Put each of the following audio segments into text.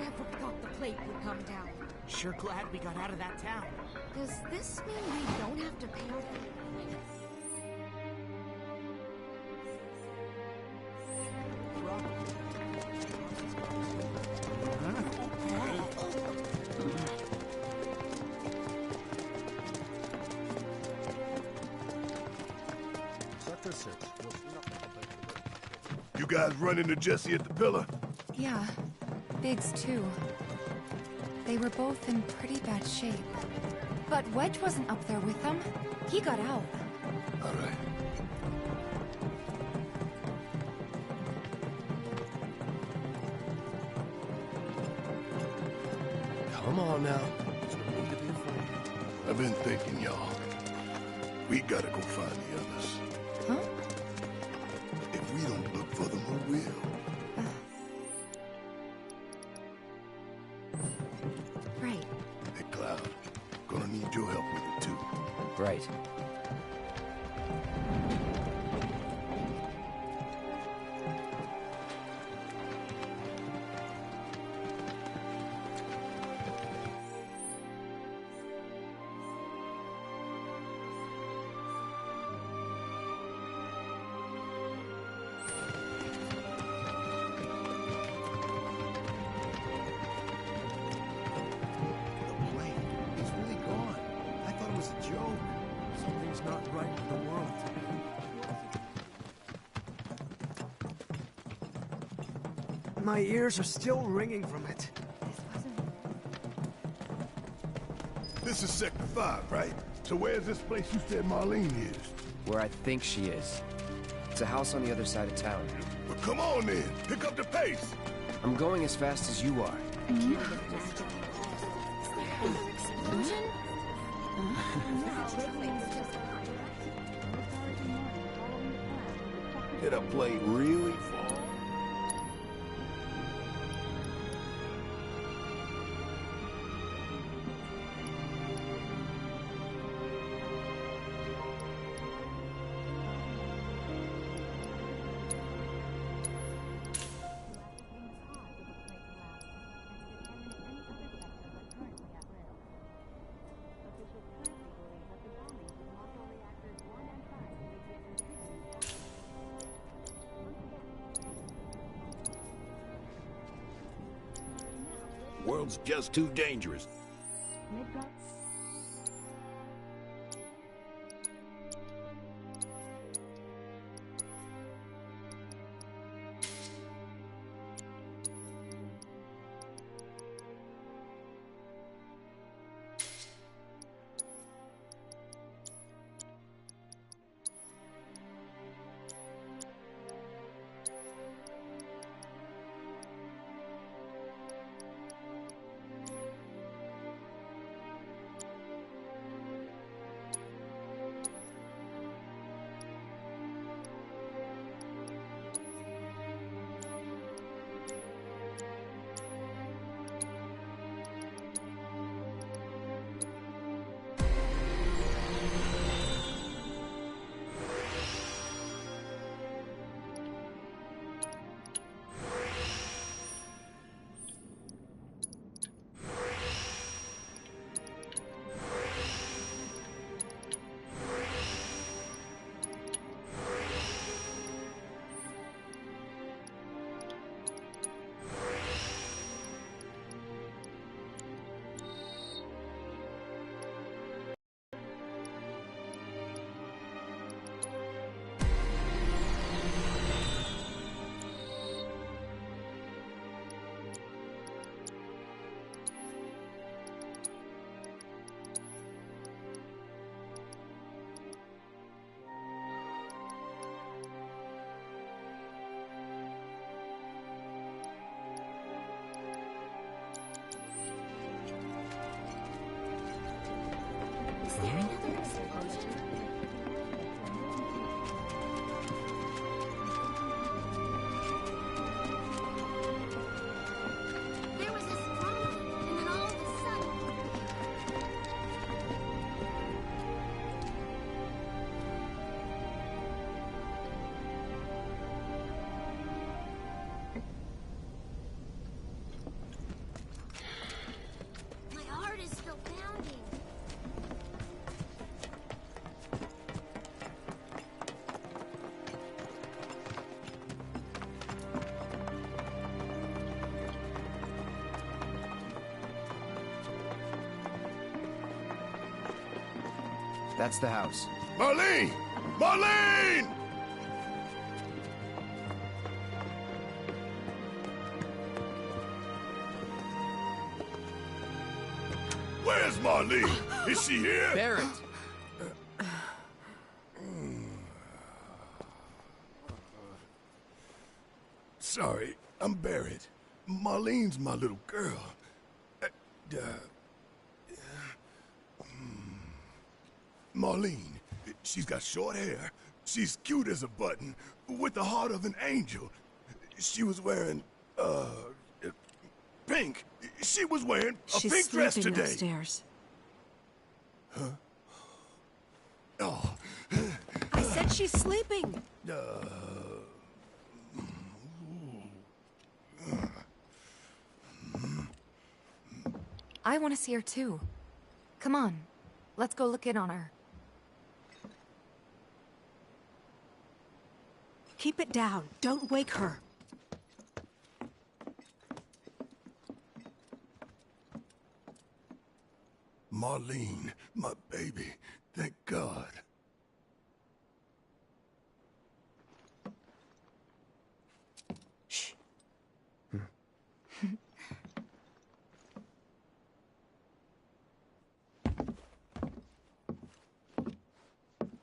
never thought the plate would come down. Sure glad we got out of that town. Does this mean we don't have to pay our... You guys run into Jesse at the pillar? Yeah, Biggs too. They were both in pretty bad shape. But Wedge wasn't up there with them. He got out. All right. Come on now. There's no need to be afraid. I've been thinking, y'all. We gotta go find the others. Huh? If we don't look for them, who will? Right. Hey, Cloud. Gonna need your help with it, too. Right. My ears are still ringing from it. This is Sector 5, right? So where's this place you said Marlene is? Where I think she is. It's a house on the other side of town. Well, come on then. Pick up the pace. I'm going as fast as you are. Did I play really far? World's just too dangerous. Is there another explosion? There was this rumble, and then all of a sudden... That's the house. Marlene! Marlene! Where's Marlene? Is she here? Barrett! Sorry, I'm Barrett. Marlene's my little girl. Marlene, she's got short hair. She's cute as a button, with the heart of an angel. She was wearing, pink. She was wearing a pink dress today. She's sleeping upstairs. Huh? Oh. I said she's sleeping. I want to see her too. Come on, let's go look in on her. Keep it down. Don't wake her. Marlene, my baby. Thank God. Shh.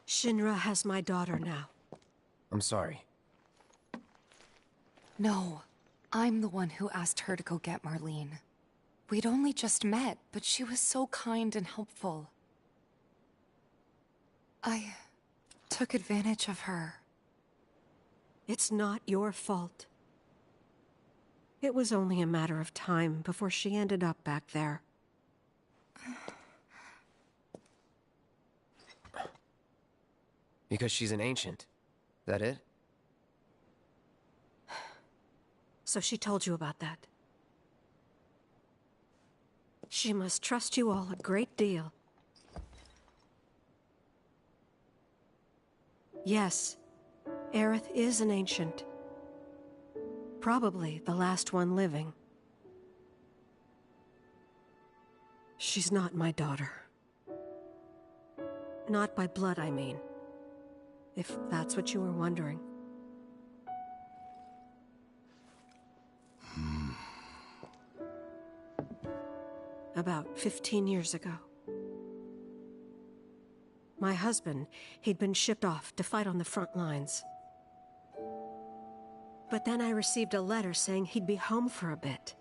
Shinra has my daughter now. I'm sorry. No, I'm the one who asked her to go get Marlene. We'd only just met, but she was so kind and helpful. I took advantage of her. It's not your fault. It was only a matter of time before she ended up back there. Because she's an ancient. That it? So she told you about that. She must trust you all a great deal. Yes, Aerith is an ancient. Probably the last one living. She's not my daughter. Not by blood, I mean. If that's what you were wondering. About 15 years ago. My husband, he'd been shipped off to fight on the front lines. But then I received a letter saying he'd be home for a bit.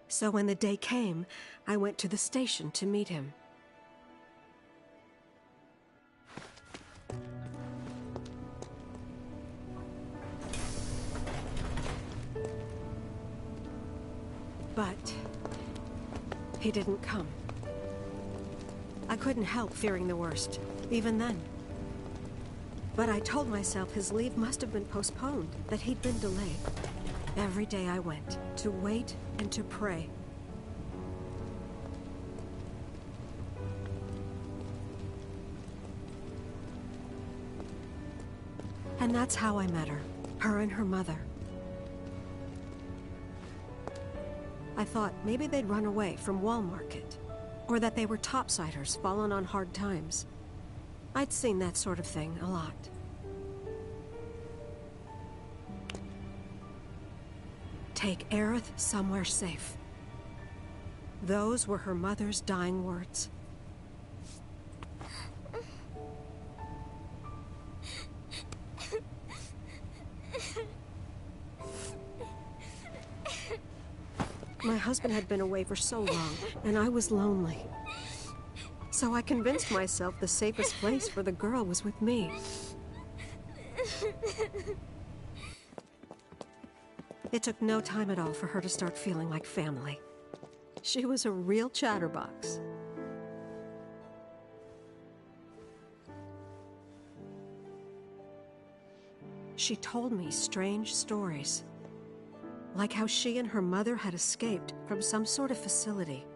So when the day came, I went to the station to meet him. But he didn't come. I couldn't help fearing the worst, even then. But I told myself his leave must have been postponed, that he'd been delayed. Every day I went, to wait and to pray. And that's how I met her, her and her mother. I thought maybe they'd run away from Wall Market, or that they were topsiders fallen on hard times. I'd seen that sort of thing a lot. Take Aerith somewhere safe. Those were her mother's dying words. My husband had been away for so long, and I was lonely. So I convinced myself the safest place for the girl was with me. It took no time at all for her to start feeling like family. She was a real chatterbox. She told me strange stories. Like how she and her mother had escaped from some sort of facility.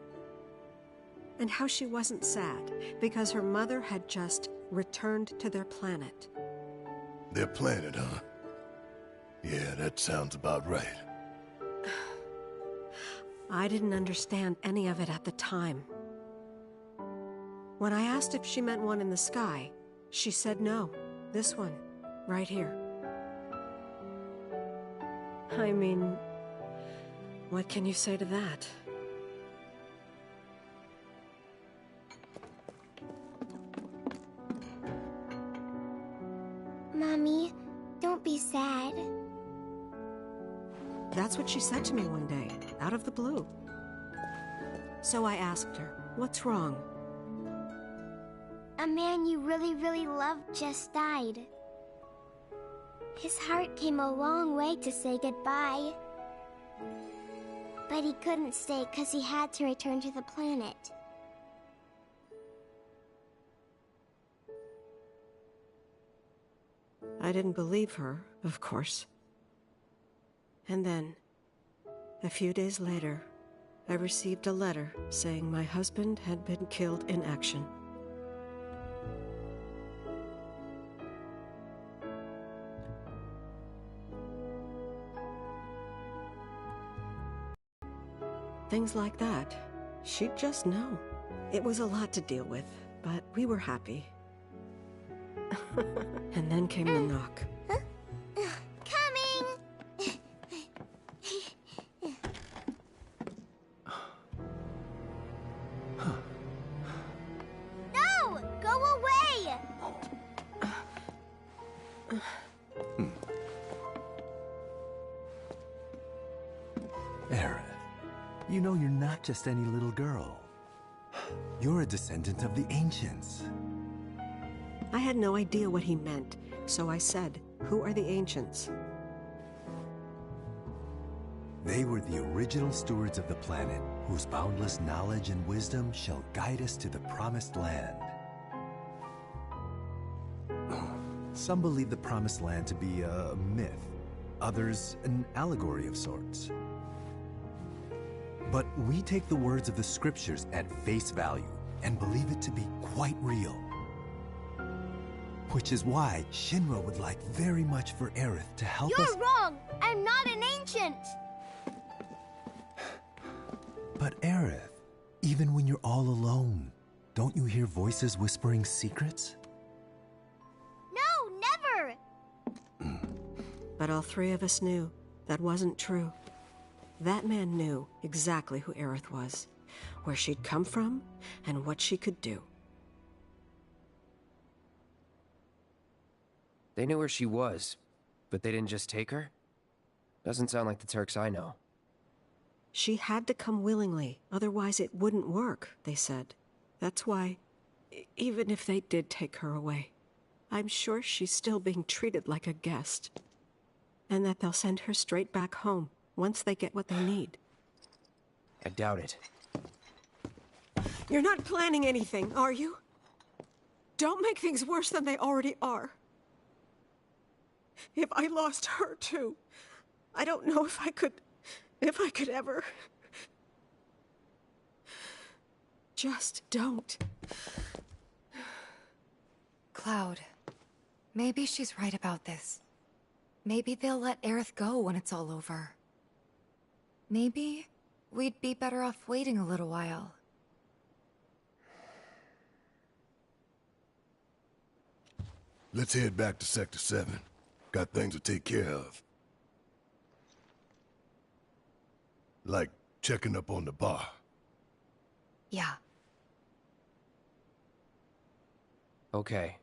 And how she wasn't sad because her mother had just returned to their planet. Their planet, huh? Yeah, that sounds about right. I didn't understand any of it at the time. When I asked if she meant one in the sky, she said no. This one, right here. I mean, what can you say to that? Mommy, don't be sad. That's what she said to me one day, out of the blue. So I asked her, what's wrong? A man you really, really loved just died. His heart came a long way to say goodbye. But he couldn't stay because he had to return to the planet. I didn't believe her, of course. And then, a few days later, I received a letter saying my husband had been killed in action. Things like that, she'd just know. It was a lot to deal with, but we were happy. And then came the knock. Coming! No! Go away! Aerith, you know you're not just any little girl. You're a descendant of the Ancients. I had no idea what he meant, so I said, "Who are the Ancients?" They were the original stewards of the planet, whose boundless knowledge and wisdom shall guide us to the Promised Land. Some believe the Promised Land to be a myth, others an allegory of sorts. But we take the words of the scriptures at face value and believe it to be quite real. Which is why Shinra would like very much for Aerith to help us— You're wrong! I'm not an ancient! But Aerith, even when you're all alone, don't you hear voices whispering secrets? No, never! But all three of us knew that wasn't true. That man knew exactly who Aerith was, where she'd come from, and what she could do. They knew where she was, but they didn't just take her? Doesn't sound like the Turks I know. She had to come willingly, otherwise it wouldn't work, they said. That's why, even if they did take her away, I'm sure she's still being treated like a guest. And that they'll send her straight back home, once they get what they need. I doubt it. You're not planning anything, are you? Don't make things worse than they already are. If I lost her too, I don't know if I could ever. Just don't. Cloud, maybe she's right about this. Maybe they'll let Aerith go when it's all over. Maybe we'd be better off waiting a little while. Let's head back to Sector 7. Got things to take care of. Like checking up on the bar. Yeah. Okay.